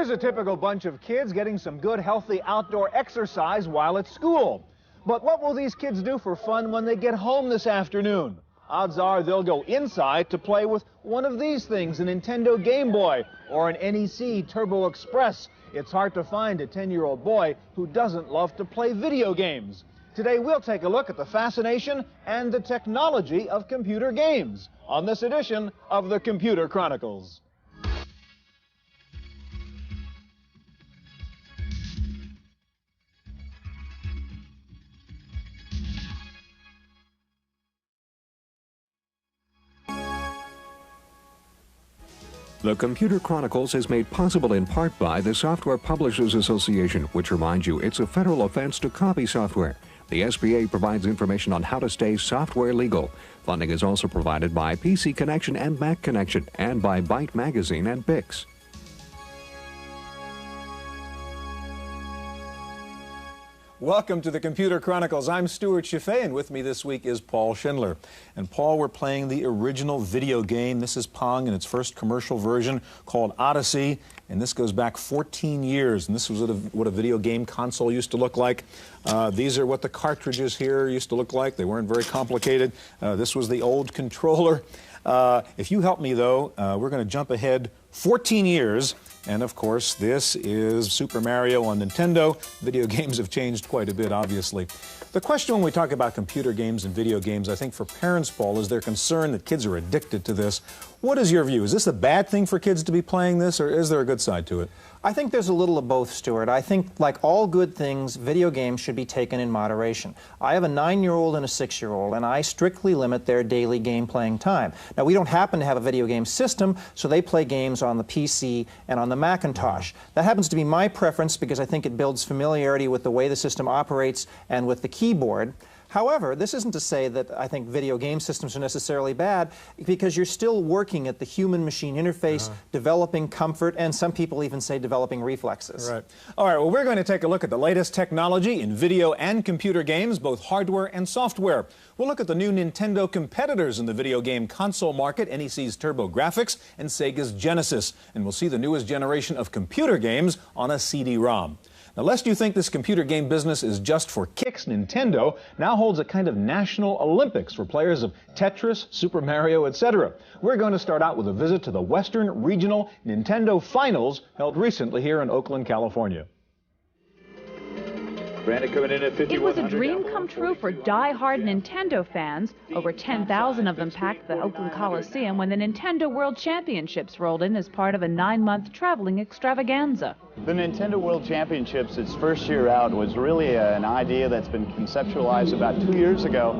Here's a typical bunch of kids getting some good, healthy outdoor exercise while at school. But what will these kids do for fun when they get home this afternoon? Odds are they'll go inside to play with one of these things, a Nintendo Game Boy or an NEC Turbo Express. It's hard to find a 10-year-old boy who doesn't love to play video games. Today we'll take a look at the fascination and the technology of computer games on this edition of the Computer Chronicles. The Computer Chronicles is made possible in part by the Software Publishers Association, which reminds you it's a federal offense to copy software. The SPA provides information on how to stay software legal. Funding is also provided by PC Connection and Mac Connection, and by Byte Magazine and Bix. Welcome to the Computer Chronicles. I'm Stuart Chaffee, and with me this week is Paul Schindler. And Paul, we're playing the original video game. This is Pong in its first commercial version called Odyssey, and this goes back 14 years. And this was what a video game console used to look like. These are what the cartridges here used to look like. They weren't very complicated. This was the old controller. If you help me, though, we're going to jump ahead 14 years. And of course, this is Super Mario on Nintendo. Video games have changed quite a bit, obviously. The question when we talk about computer games and video games, I think for parents, Paul, is their concern that kids are addicted to this. What is your view? Is this a bad thing for kids to be playing this, or is there a good side to it? I think there's a little of both, Stuart. I think, like all good things, video games should be taken in moderation. I have a 9-year-old and a 6-year-old, and I strictly limit their daily game playing time. Now, we don't happen to have a video game system, so they play games on the PC and on the Macintosh. That happens to be my preference because I think it builds familiarity with the way the system operates and with the keyboard. However, this isn't to say that I think video game systems are necessarily bad, because you're still working at the human-machine interface, developing comfort, and some people even say developing reflexes. Right. All right, well, we're going to take a look at the latest technology in video and computer games, both hardware and software. We'll look at the new Nintendo competitors in the video game console market, NEC's TurboGrafx and Sega's Genesis. And we'll see the newest generation of computer games on a CD-ROM. Now, lest you think this computer game business is just for kicks, Nintendo now holds a kind of national Olympics for players of Tetris, Super Mario, etc. We're going to start out with a visit to the Western Regional Nintendo Finals held recently here in Oakland, California. It was a dream come true for die-hard Nintendo fans. Over 10,000 of them packed the Oakland Coliseum when the Nintendo World Championships rolled in as part of a 9-month traveling extravaganza. The Nintendo World Championships, its first year out, was really an idea that's been conceptualized about 2 years ago,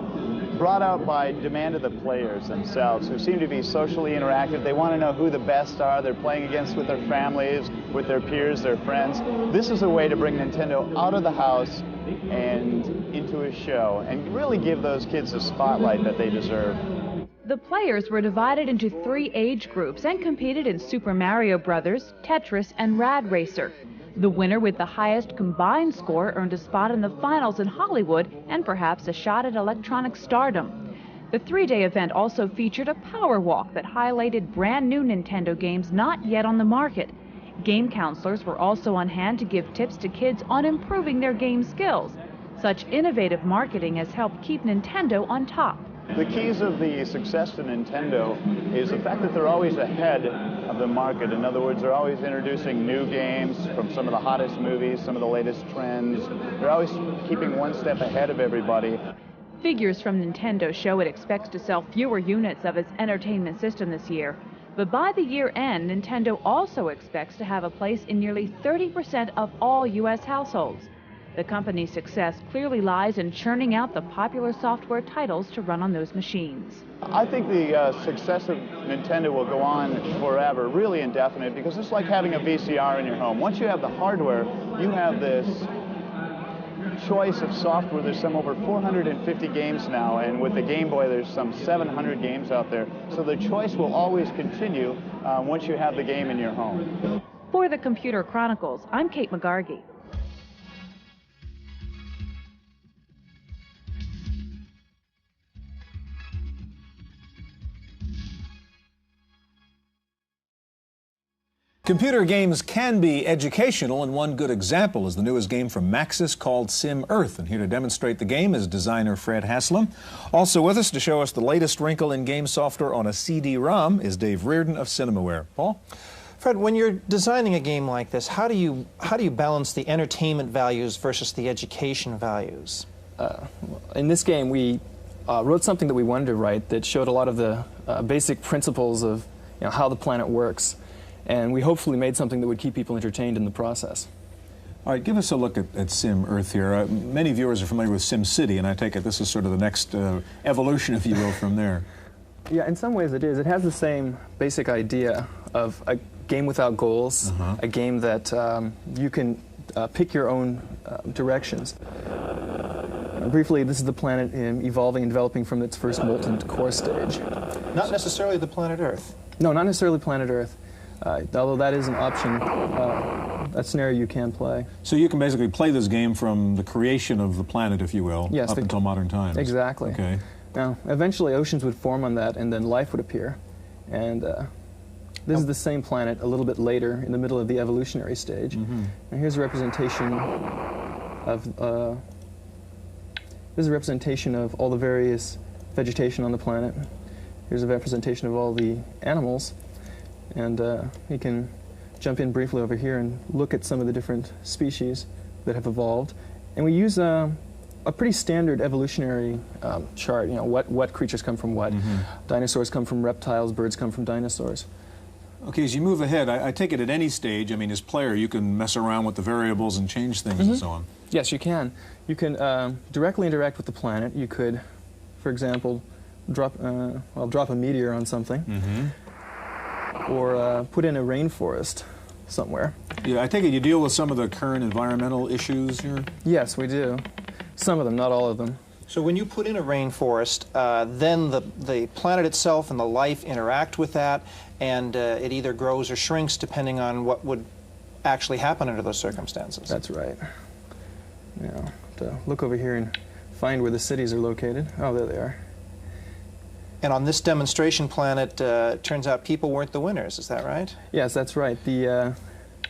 brought out by demand of the players themselves, who seem to be socially interactive. They want to know who the best are. They're playing against with their families, with their peers, their friends. This is a way to bring Nintendo out of the house and into a show and really give those kids the spotlight that they deserve. The players were divided into 3 age groups and competed in Super Mario Bros., Tetris, and Rad Racer. The winner with the highest combined score earned a spot in the finals in Hollywood and perhaps a shot at electronic stardom. The 3-day event also featured a power walk that highlighted brand new Nintendo games not yet on the market. Game counselors were also on hand to give tips to kids on improving their game skills. Such innovative marketing has helped keep Nintendo on top. The keys of the success to Nintendo is the fact that they're always ahead of the market. In other words, they're always introducing new games from some of the hottest movies, some of the latest trends. They're always keeping one step ahead of everybody. Figures from Nintendo show it expects to sell fewer units of its entertainment system this year. But by the year end, Nintendo also expects to have a place in nearly 30% of all U.S. households. The company's success clearly lies in churning out the popular software titles to run on those machines. I think the success of Nintendo will go on forever, really indefinite, because it's like having a VCR in your home. Once you have the hardware, you have this choice of software. There's some over 450 games now, and with the Game Boy, there's some 700 games out there. So the choice will always continue once you have the game in your home. For the Computer Chronicles, I'm Kate McGargy. Computer games can be educational, and one good example is the newest game from Maxis called Sim Earth. And here to demonstrate the game is designer Fred Haslam. Also with us to show us the latest wrinkle in game software on a CD-ROM is Dave Reardon of Cinemaware. Paul? Fred, when you're designing a game like this, how do you balance the entertainment values versus the education values? In this game, we wrote something that we wanted to write that showed a lot of the basic principles of how the planet works. And we hopefully made something that would keep people entertained in the process. All right, give us a look at Sim Earth here. Many viewers are familiar with Sim City, and I take it this is sort of the next evolution, if you will, from there. Yeah, in some ways it is. It has the same basic idea of a game without goals, a game that you can pick your own directions. Briefly, this is the planet evolving and developing from its first molten core stage. Not necessarily the planet Earth. No, not necessarily planet Earth. Although that is an option, that scenario you can play. So you can basically play this game from the creation of the planet, if you will, yes, up until modern times. Exactly. Okay. Now, eventually oceans would form on that, and then life would appear. And this is the same planet a little bit later, in the middle of the evolutionary stage. And here's a representation of all the various vegetation on the planet. Here's a representation of all the animals. And you can jump in briefly over here and look at some of the different species that have evolved. And we use a pretty standard evolutionary chart, what creatures come from what. Dinosaurs come from reptiles, birds come from dinosaurs. Okay, as you move ahead, I take it at any stage, I mean, as player, you can mess around with the variables and change things and so on. Yes, you can. You can directly interact with the planet. You could, for example, drop a meteor on something. Or put in a rainforest somewhere. Yeah, I take it you deal with some of the current environmental issues here? Yes, we do. Some of them, not all of them. So when you put in a rainforest, then the planet itself and the life interact with that, and it either grows or shrinks depending on what would actually happen under those circumstances. That's right. To look over here and find where the cities are located. Oh, there they are. And on this demonstration planet, it turns out people weren't the winners, is that right? Yes, that's right. The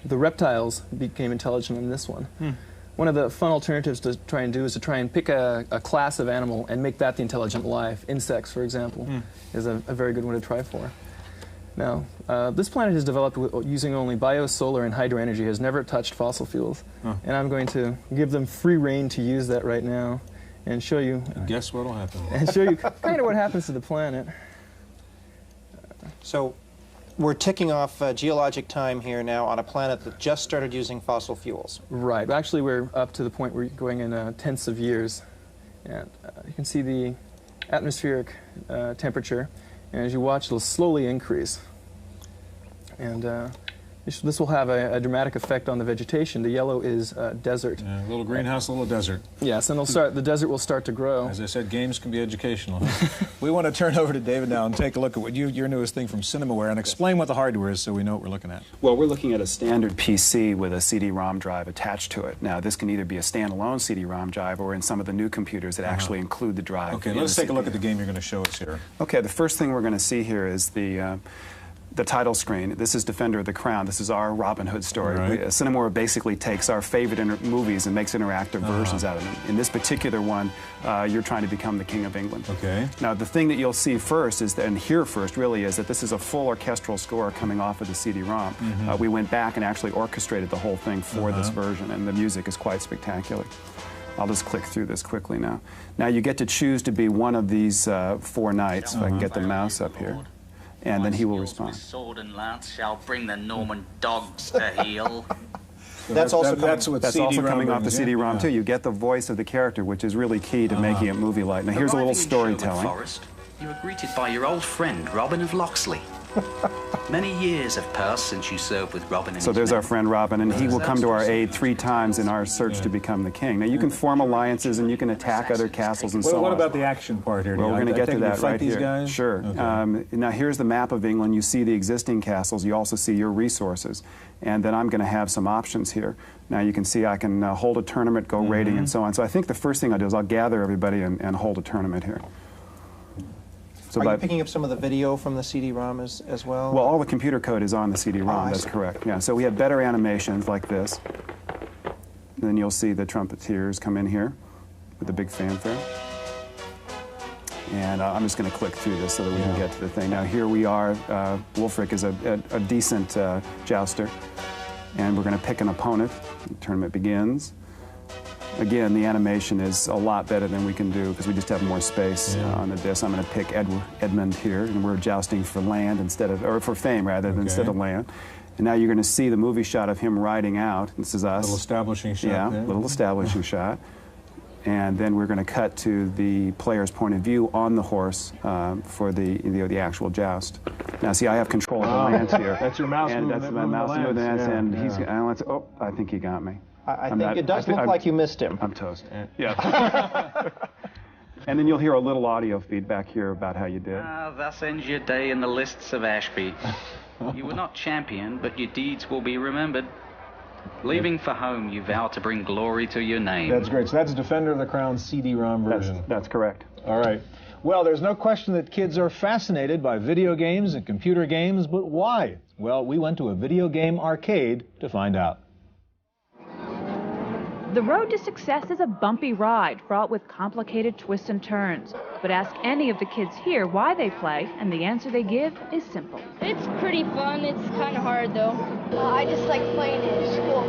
reptiles became intelligent on this one. One of the fun alternatives to try and do is to try and pick a class of animal and make that the intelligent life. Insects, for example, is a very good one to try for. Now, this planet is developed using only biosolar and hydro energy, has never touched fossil fuels. And I'm going to give them free rein to use that right now. And show you. And guess what'll happen? And show you kind of what happens to the planet. So we're ticking off geologic time here now on a planet that just started using fossil fuels. Right. Actually, we're up to the point where we're going in tenths of years. And you can see the atmospheric temperature. And as you watch, it'll slowly increase. And this will have a dramatic effect on the vegetation. The yellow is desert. Yeah, a little greenhouse, a little desert. Yes, and the desert will start to grow. As I said, games can be educational. Huh? We want to turn over to David now and take a look at your newest thing from Cinemaware and explain what the hardware is so we know what we're looking at. Well, we're looking at a standard PC with a CD-ROM drive attached to it. Now, this can either be a standalone CD-ROM drive or in some of the new computers that actually include the drive. Okay, let's take a look at the game you're going to show us here. Okay, the first thing we're going to see here is the title screen. This is Defender of the Crown. This is our Robin Hood story. Right. Cinemaware basically takes our favorite movies and makes interactive versions out of them. In this particular one, you're trying to become the King of England. Okay. Now, the thing that you'll see first is, and hear first really, is that this is a full orchestral score coming off of the CD-ROM. We went back and actually orchestrated the whole thing for this version, and the music is quite spectacular. I'll just click through this quickly now. Now, you get to choose to be one of these 4 knights, if I can get the mouse up here. And then he will respond. Sword and lance shall bring the Norman dogs to heel. That's also coming off the CD-ROM too. You get the voice of the character, which is really key to making it movie-like. Now here's a little storytelling. You were greeted by your old friend Robin of Locksley. Many years have passed since you served with Robin and So there's our friend Robin, and he will come to our aid 3 times in our search to become the king. Now you can form alliances and you can attack other castles and so on. What about the action part here? Well, we're going to get to that right here. Guys? Sure. Okay. Now here's the map of England. You see the existing castles. You also see your resources. And then I'm going to have some options here. Now you can see I can hold a tournament, go raiding, and so on. So I think the first thing I'll do is I'll gather everybody and hold a tournament here. So Are you picking up some of the video from the CD-ROM as well? Well, all the computer code is on the CD-ROM, that's see. correct. Yeah, so we have better animations like this. And then you'll see the trumpeteers come in here with a big fanfare. And I'm just going to click through this so that we can get to the thing. Now here we are, Wolfric is a decent jouster. And we're going to pick an opponent. The tournament begins. Again, the animation is a lot better than we can do because we just have more space on the disc. I'm going to pick Edmund here, and we're jousting for land instead of, or for fame rather than instead of land. And now you're going to see the movie shot of him riding out. This is us. A little establishing shot. Yeah, a little establishing shot. And then we're going to cut to the player's point of view on the horse for the actual joust. Now, see, I have control of the lance here. That's your mouse movement. That's my mouse movement, and he's. Oh, I think he got me. I think it does look like you missed him. I'm toast. Yeah. And then you'll hear a little audio feedback here about how you did. Thus ends your day in the lists of Ashby. You were not champion, but your deeds will be remembered. Leaving for home, you vow to bring glory to your name. That's great. So that's Defender of the Crown CD-ROM version. That's correct. All right. Well, there's no question that kids are fascinated by video games and computer games, but why? Well, we went to a video game arcade to find out. The road to success is a bumpy ride fraught with complicated twists and turns. But ask any of the kids here why they play, and the answer they give is simple. It's pretty fun. It's kind of hard, though. I just like playing it in school.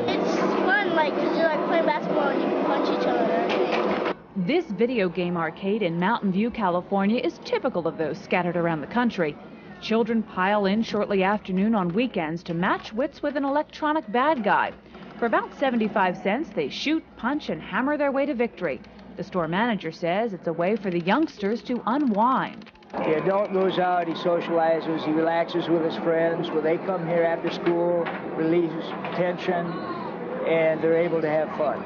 It's fun, like, because you're like playing basketball and you can punch each other and everything. This video game arcade in Mountain View, California is typical of those scattered around the country. Children pile in shortly after noon on weekends to match wits with an electronic bad guy. For about 75 cents, they shoot, punch, and hammer their way to victory. The store manager says it's a way for the youngsters to unwind. The adult goes out, he socializes, he relaxes with his friends. When they come here after school, relieves tension, and they're able to have fun.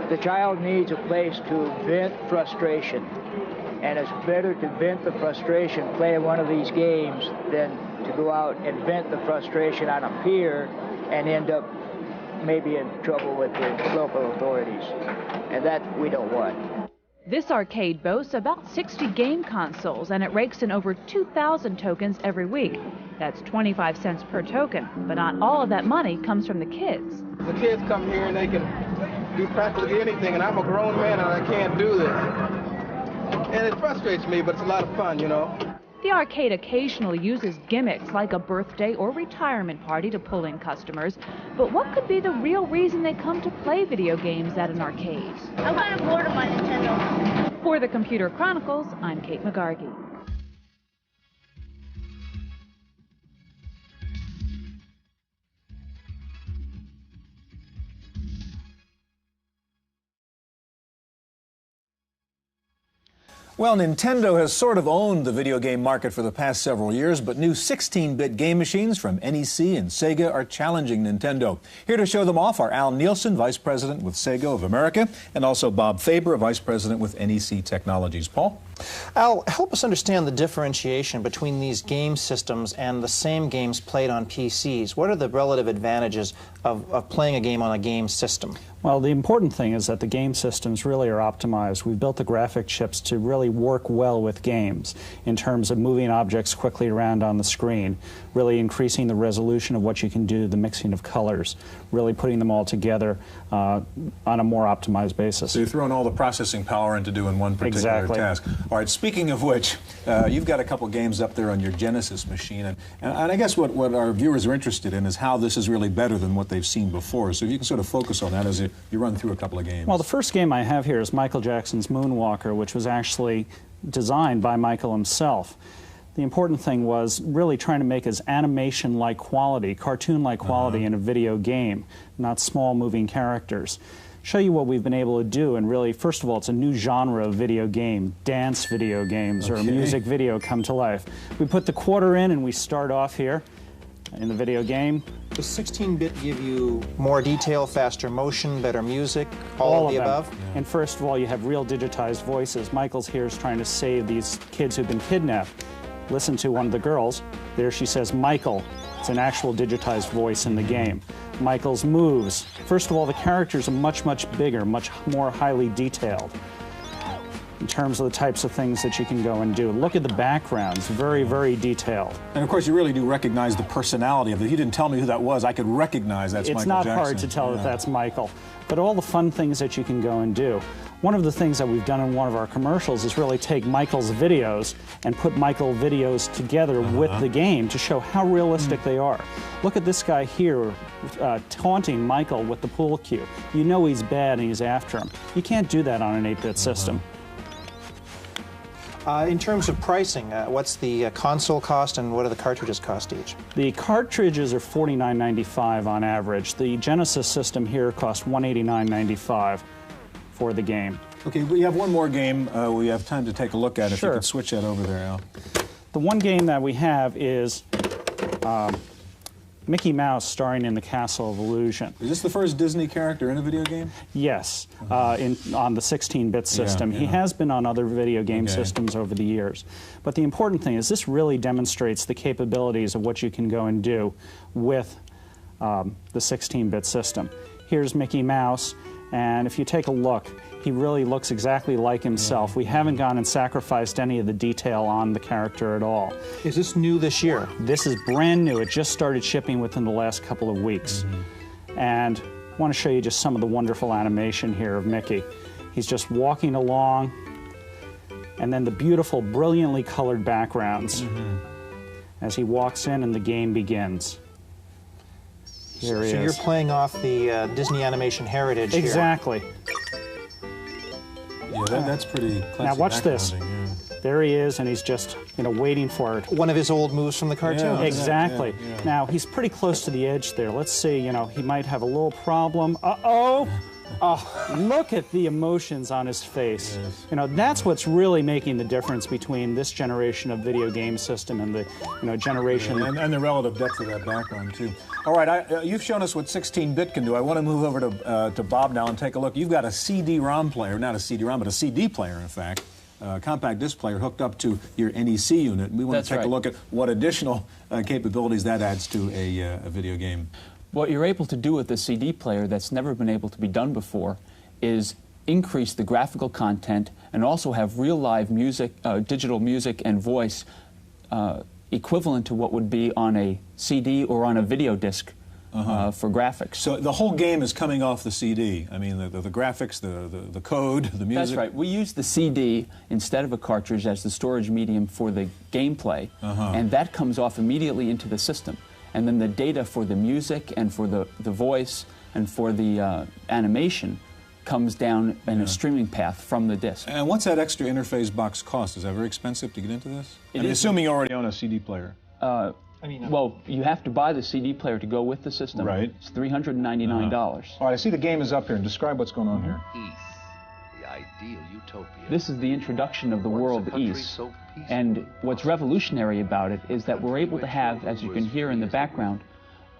The child needs a place to vent frustration. And it's better to vent the frustration playing one of these games than to go out and vent the frustration on a pier and end up maybe in trouble with the local authorities. And that we don't want. This arcade boasts about 60 game consoles, and it rakes in over 2,000 tokens every week. That's 25 cents per token, but not all of that money comes from the kids. The kids come here and they can do practically anything, and I'm a grown man and I can't do this. And it frustrates me, but it's a lot of fun, you know. The arcade occasionally uses gimmicks like a birthday or retirement party to pull in customers. But what could be the real reason they come to play video games at an arcade? I'm kind of bored of my Nintendo. For the Computer Chronicles, I'm Kate McGargy. Well, Nintendo has sort of owned the video game market for the past several years, but new 16-bit game machines from NEC and Sega are challenging Nintendo. Here to show them off are Al Nielsen, Vice President with Sega of America, and also Bob Faber, Vice President with NEC Technologies. Paul? Al, help us understand the differentiation between these game systems and the same games played on PCs. What are the relative advantages of playing a game on a game system? Well, the important thing is that the game systems really are optimized. We've built the graphic chips to really work well with games in terms of moving objects quickly around on the screen, really increasing the resolution of what you can do, the mixing of colors, really putting them all together on a more optimized basis. So you're throwing all the processing power into doing one particular task. All right, speaking of which, you've got a couple games up there on your Genesis machine, and I guess what our viewers are interested in is how this is really better than what they've seen before. So if you can sort of focus on that as you run through a couple of games. Well, the first game I have here is Michael Jackson's Moonwalker, which was actually designed by Michael himself. The important thing was really trying to make his animation-like quality, cartoon-like quality in a video game, not small moving characters. Show you what we've been able to do, and really, first of all, it's a new genre of video game, dance video games, or music video come to life. We put the quarter in and we start off here in the video game. Does 16-bit give you more detail, faster motion, better music, all of the above? Yeah. And first of all, you have real digitized voices. Michael's here is trying to save these kids who've been kidnapped. Listen to one of the girls. There she says, Michael. It's an actual digitized voice in the game. Michael's moves. First of all, the characters are much, much bigger, much more highly detailed. in terms of the types of things that you can go and do. Look at the backgrounds, very, very detailed. And of course, you really do recognize the personality of it. You didn't tell me who that was. I could recognize that's Michael Jackson. It's not hard to tell that that's Michael. But all the fun things that you can go and do. One of the things that we've done in one of our commercials is really take Michael's videos and put Michael videos together with the game to show how realistic they are. Look at this guy here taunting Michael with the pool cue. You know he's bad and he's after him. You can't do that on an 8-bit system. In terms of pricing, what's the console cost and what do the cartridges cost each? The cartridges are $49.95 on average. The Genesis system here costs $189.95 for the game. Okay, we have one more game we have time to take a look at. If Sure. you could switch that over there, Al. The one game that we have is Mickey Mouse starring in the Castle of Illusion. Is this the first Disney character in a video game? Yes, on the 16-bit system. He has been on other video game systems over the years. But the important thing is this really demonstrates the capabilities of what you can go and do with the 16-bit system. Here's Mickey Mouse, and if you take a look, he really looks exactly like himself. We haven't gone and sacrificed any of the detail on the character at all. Is this new this year? This is brand new. It just started shipping within the last couple of weeks. And I want to show you just some of the wonderful animation here of Mickey. He's just walking along, and then the beautiful, brilliantly colored backgrounds as he walks in and the game begins. Here he is. So you're playing off the Disney animation heritage here. Exactly. Yeah, that's pretty classic. Now watch this. Yeah. There he is, and he's just, waiting for it. One of his old moves from the cartoon. Yeah, Exactly. yeah. Now, he's pretty close to the edge there. Let's see, he might have a little problem. Uh-oh! Oh, look at the emotions on his face. Yes. That's what's really making the difference between this generation of video game system and the, generation... Yeah, and the relative depth of that background, too. All right, you've shown us what 16-bit can do. I want to move over to Bob now and take a look. You've got a CD-ROM player, not a CD-ROM, but a CD player, in fact. Compact disc player hooked up to your NEC unit. We want to take a look at what additional capabilities that adds to a video game. What you're able to do with the CD player that's never been able to be done before is increase the graphical content and also have real live music, digital music and voice equivalent to what would be on a CD or on a video disc for graphics. So the whole game is coming off the CD. I mean, the graphics, the code, the music. That's right. We use the CD instead of a cartridge as the storage medium for the gameplay, and that comes off immediately into the system. And then the data for the music and for the voice and for the animation comes down in a streaming path from the disc. And what's that extra interface box cost? Is that very expensive to get into this? Assuming you already own a CD player. Well, you have to buy the CD player to go with the system. Right. It's $399. All right, I see the game is up here. And describe what's going on here. The ideal utopia. This is the introduction of the world East. And what's revolutionary about it is that we're able to have, as you can hear in the background,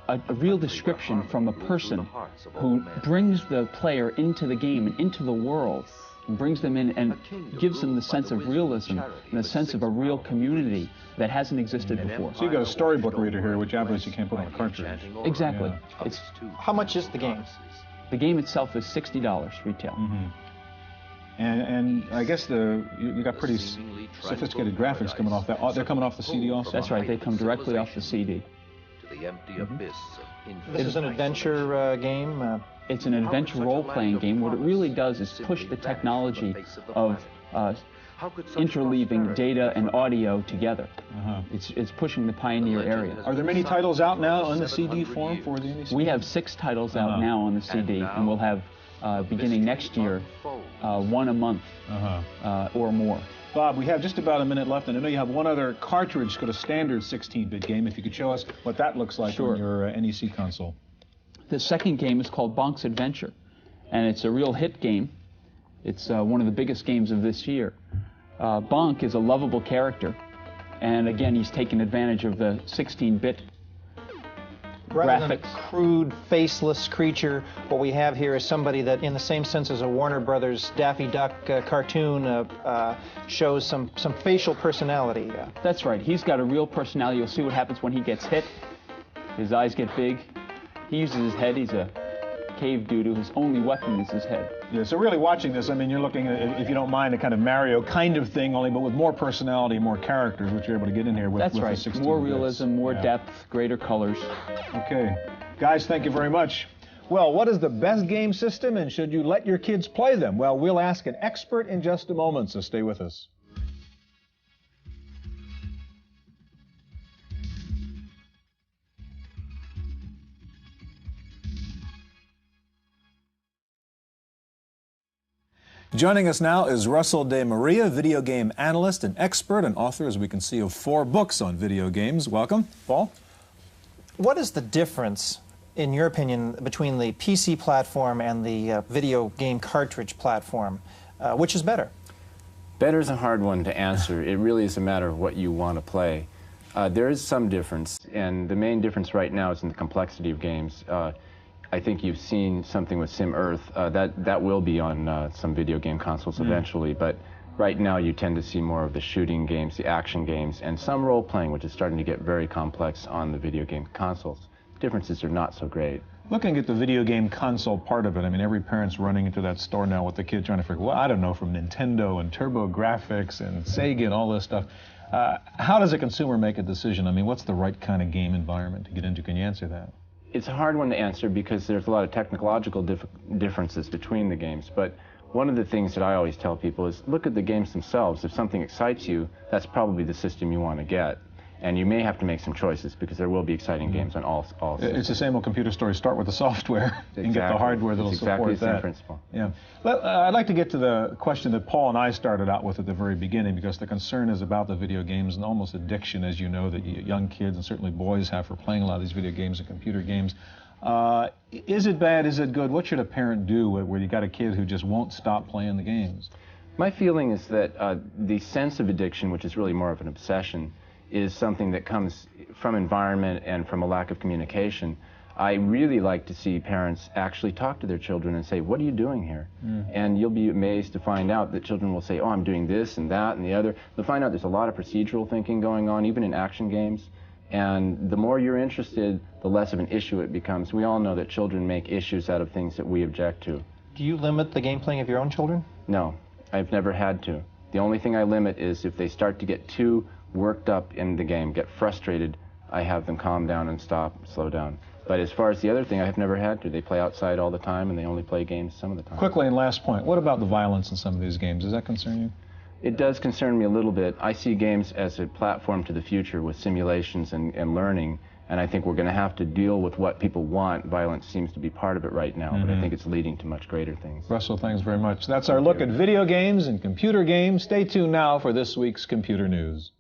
a real description from a person who brings the player into the game and into the world, and brings them in and gives them the sense of realism and a sense of a real community that hasn't existed before. So you've got a storybook reader here, which obviously you can't put on a cartridge. Exactly. Yeah. How much is the game? The game itself is $60 retail. And I guess you got pretty sophisticated graphics coming off that. They're coming off the CD also? That's right. They come directly off the CD. To the empty abyss of This is an adventure game? It's an adventure role-playing game. What it really does is push the technology of interleaving data and audio together. It's pushing the pioneer area. Are there many titles out now in the CD form for the NEC? We have 6 titles out now on the CD, and we'll have, beginning next year, 1 a month or more. Bob, we have just about a minute left, and I know you have one other cartridge, got a standard 16-bit game. If you could show us what that looks like on your NEC console. The second game is called Bonk's Adventure, and it's a real hit game. It's one of the biggest games of this year. Bonk is a lovable character, and again, he's taken advantage of the 16-bit Rather than a graphics. crude, faceless creature, what we have here is somebody that, in the same sense as a Warner Brothers Daffy Duck cartoon, shows some facial personality. That's right. He's got a real personality. You'll see what happens when he gets hit. His eyes get big. He uses his head. He's a cave dude whose only weapon is his head. Yeah, so really watching this, I mean, you're looking at, if you don't mind, a kind of Mario kind of thing, only but with more personality, more characters, which you're able to get in here with. That's with right. The 16 more bits. realism, more depth, greater colors. Okay. Guys, thank you very much. Well, what is the best game system, and should you let your kids play them? Well, we'll ask an expert in just a moment, so stay with us. Joining us now is Russell De Maria, video game analyst and expert and author, as we can see, of 4 books on video games. Welcome. Paul? What is the difference, in your opinion, between the PC platform and the video game cartridge platform? Which is better? Better is a hard one to answer. It really is a matter of what you want to play. There is some difference, and the main difference right now is in the complexity of games. I think you've seen something with Sim Earth. That will be on some video game consoles eventually, but right now you tend to see more of the shooting games, the action games, and some role-playing, which is starting to get very complex on the video game consoles. Differences are not so great. Looking at the video game console part of it, I mean, every parent's running into that store now with the kid trying to figure, well, I don't know, from Nintendo and TurboGrafx and Sega and all this stuff. How does a consumer make a decision? I mean, what's the right kind of game environment to get into? Can you answer that? It's a hard one to answer because there's a lot of technological differences between the games, but one of the things that I always tell people is look at the games themselves. If something excites you, that's probably the system you want to get. And you may have to make some choices because there will be exciting games on all systems. It's the same old computer story. Start with the software and get the hardware that'll exactly support the same that. principle. Yeah. Well, I'd like to get to the question that Paul and I started out with at the very beginning, because the concern is about the video games and almost addiction, as you know, that young kids and certainly boys have for playing a lot of these video games and computer games. Is it bad? Is it good? What should a parent do where you got a kid who just won't stop playing the games? My feeling is that the sense of addiction, which is really more of an obsession, is something that comes from environment and from a lack of communication. I really like to see parents actually talk to their children and say, what are you doing here? And you'll be amazed to find out that children will say, oh, I'm doing this and that and the other. They'll find out there's a lot of procedural thinking going on, even in action games. And the more you're interested, the less of an issue it becomes. We all know that children make issues out of things that we object to. Do you limit the game playing of your own children? No, I've never had to. The only thing I limit is if they start to get too worked up in the game, get frustrated, I have them calm down and stop, slow down. But as far as the other thing, I have never had to. They play outside all the time, and they only play games some of the time. Quickly, and last point, what about the violence in some of these games? Does that concern you? It does concern me a little bit. I see games as a platform to the future with simulations and learning, and I think we're going to have to deal with what people want. Violence seems to be part of it right now, but I think it's leading to much greater things. Russell, thanks very much. That's our look at video games and computer games. Stay tuned now for this week's Computer News.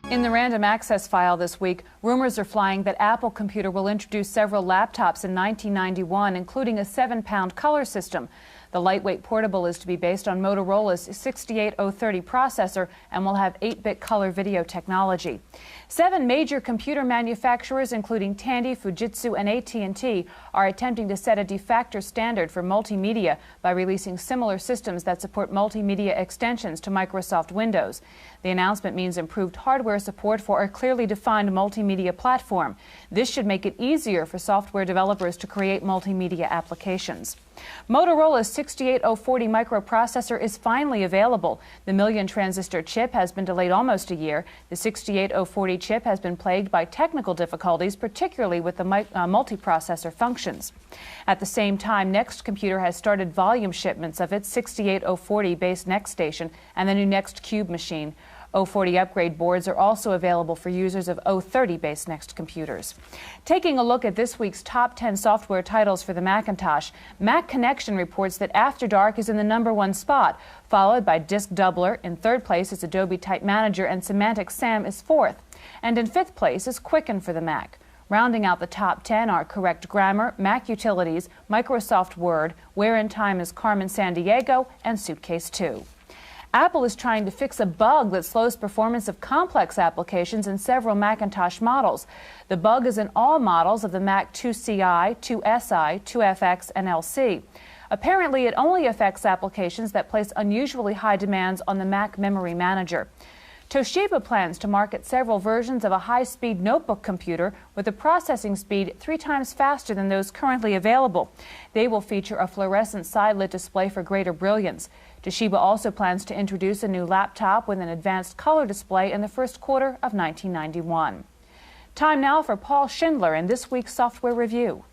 In the random access file this week, rumors are flying that Apple Computer will introduce several laptops in 1991, including a 7-pound color system. The lightweight portable is to be based on Motorola's 68030 processor and will have 8-bit color video technology. 7 major computer manufacturers, including Tandy, Fujitsu, and AT&T, are attempting to set a de facto standard for multimedia by releasing similar systems that support multimedia extensions to Microsoft Windows. The announcement means improved hardware support for a clearly defined multimedia platform. This should make it easier for software developers to create multimedia applications. Motorola's 68040 microprocessor is finally available. The million-transistor chip has been delayed almost a year. The 68040 chip has been plagued by technical difficulties, particularly with the multiprocessor functions. At the same time, Next Computer has started volume shipments of its 68040-based Next Station and the new Next Cube machine. 040 upgrade boards are also available for users of 030-based Next computers. Taking a look at this week's top 10 software titles for the Macintosh, Mac Connection reports that After Dark is in the #1 spot, followed by Disk Doubler. In third place is Adobe Type Manager, and Semantic Sam is fourth. And in fifth place is Quicken for the Mac. Rounding out the top 10 are Correct Grammar, Mac Utilities, Microsoft Word, Where in Time is Carmen Sandiego, and Suitcase 2. Apple is trying to fix a bug that slows performance of complex applications in several Macintosh models. The bug is in all models of the Mac 2CI, 2SI, 2FX, and LC. Apparently, it only affects applications that place unusually high demands on the Mac memory manager. Toshiba plans to market several versions of a high-speed notebook computer with a processing speed 3 times faster than those currently available. They will feature a fluorescent side-lit display for greater brilliance. Toshiba also plans to introduce a new laptop with an advanced color display in the first quarter of 1991. Time now for Paul Schindler in this week's Software Review.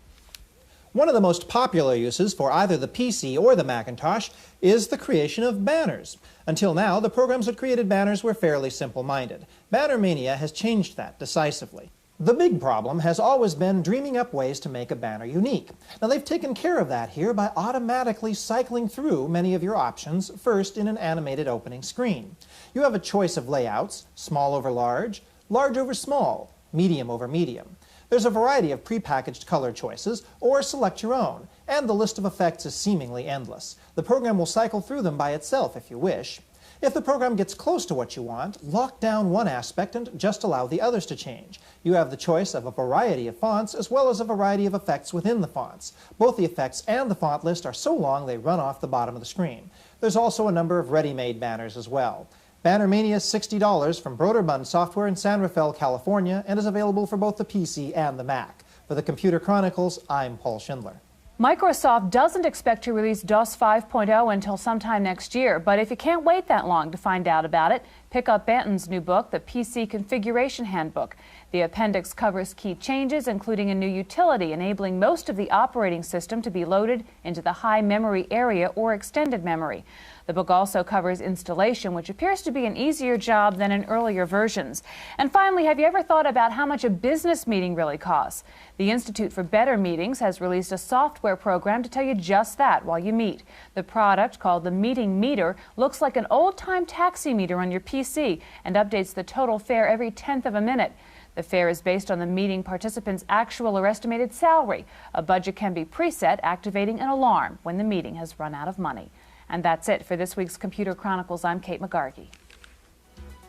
One of the most popular uses for either the PC or the Macintosh is the creation of banners. Until now, the programs that created banners were fairly simple-minded. Banner Mania has changed that decisively. The big problem has always been dreaming up ways to make a banner unique. Now, they've taken care of that here by automatically cycling through many of your options first in an animated opening screen. You have a choice of layouts: small over large, large over small, medium over medium. There's a variety of prepackaged color choices, or select your own, and the list of effects is seemingly endless. The program will cycle through them by itself if you wish. If the program gets close to what you want, lock down one aspect and just allow the others to change. You have the choice of a variety of fonts as well as a variety of effects within the fonts. Both the effects and the font list are so long they run off the bottom of the screen. There's also a number of ready-made banners as well. Banner Mania is $60 from Broderbund Software in San Rafael, California, and is available for both the PC and the Mac. For the Computer Chronicles, I'm Paul Schindler. Microsoft doesn't expect to release DOS 5.0 until sometime next year, but if you can't wait that long to find out about it, pick up Banton's new book, The PC Configuration Handbook. The appendix covers key changes, including a new utility enabling most of the operating system to be loaded into the high memory area or extended memory. The book also covers installation, which appears to be an easier job than in earlier versions. And finally, have you ever thought about how much a business meeting really costs? The Institute for Better Meetings has released a software program to tell you just that while you meet. The product, called the Meeting Meter, looks like an old-time taxi meter on your PC and updates the total fare every 1/10 of a minute. The fare is based on the meeting participant's actual or estimated salary. A budget can be preset, activating an alarm when the meeting has run out of money. And that's it for this week's Computer Chronicles. I'm Kate McGarkey.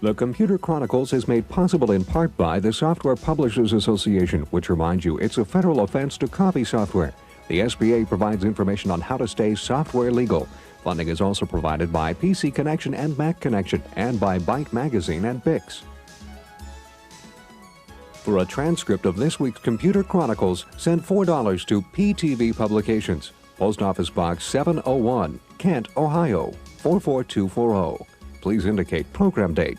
The Computer Chronicles is made possible in part by the Software Publishers Association, which reminds you it's a federal offense to copy software. The SBA provides information on how to stay software legal. Funding is also provided by PC Connection and Mac Connection, and by Byte Magazine and Bix. For a transcript of this week's Computer Chronicles, send $4 to PTV Publications, Post Office Box 701, Kent, Ohio 44240. Please indicate program date.